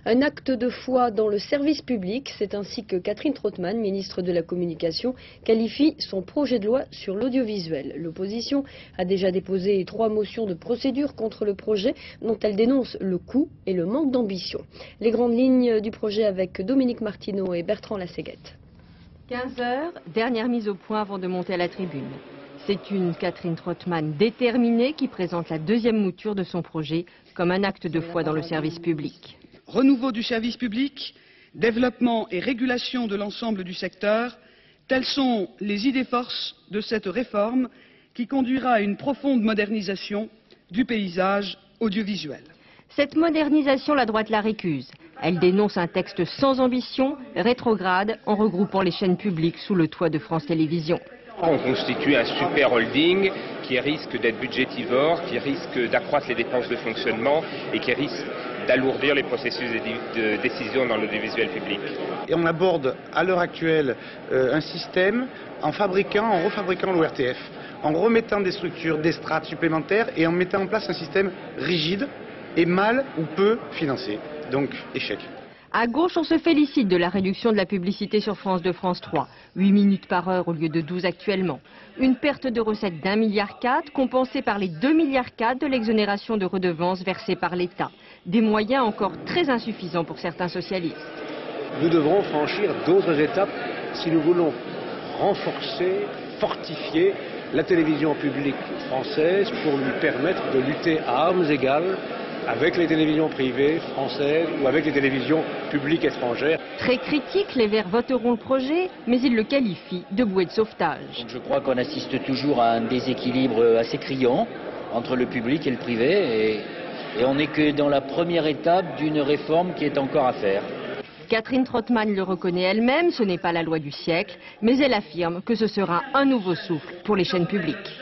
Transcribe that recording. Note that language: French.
Un acte de foi dans le service public, c'est ainsi que Catherine Trautmann, ministre de la Communication, qualifie son projet de loi sur l'audiovisuel. L'opposition a déjà déposé 3 motions de procédure contre le projet, dont elle dénonce le coût et le manque d'ambition. Les grandes lignes du projet avec Dominique Martineau et Bertrand Lasséguette. 15 heures, dernière mise au point avant de monter à la tribune. C'est une Catherine Trautmann déterminée qui présente la 2e mouture de son projet comme un acte de foi dans le service public. Renouveau du service public, développement et régulation de l'ensemble du secteur, telles sont les idées forces de cette réforme qui conduira à une profonde modernisation du paysage audiovisuel. Cette modernisation, la droite la récuse. Elle dénonce un texte sans ambition, rétrograde, en regroupant les chaînes publiques sous le toit de France Télévisions. On constitue un super holding qui risque d'être budgétivore, qui risque d'accroître les dépenses de fonctionnement et qui risque d'alourdir les processus de décision dans l'audiovisuel public. Et on aborde à l'heure actuelle un système en refabriquant l'ORTF, en remettant des structures, des strates supplémentaires et en mettant en place un système rigide et mal ou peu financé. Donc échec. À gauche, on se félicite de la réduction de la publicité sur France 2, France 3. 8 minutes par heure au lieu de 12 actuellement. Une perte de recettes d'1,4 milliard compensée par les 2,4 milliards de l'exonération de redevances versées par l'État. Des moyens encore très insuffisants pour certains socialistes. Nous devrons franchir d'autres étapes si nous voulons renforcer, fortifier la télévision publique française pour lui permettre de lutter à armes égales avec les télévisions privées françaises ou avec les télévisions publiques étrangères. Très critiques, les Verts voteront le projet, mais ils le qualifient de bouée de sauvetage. Donc je crois qu'on assiste toujours à un déséquilibre assez criant entre le public et le privé, et on n'est que dans la première étape d'une réforme qui est encore à faire. Catherine Trautmann le reconnaît elle-même, ce n'est pas la loi du siècle, mais elle affirme que ce sera un nouveau souffle pour les chaînes publiques.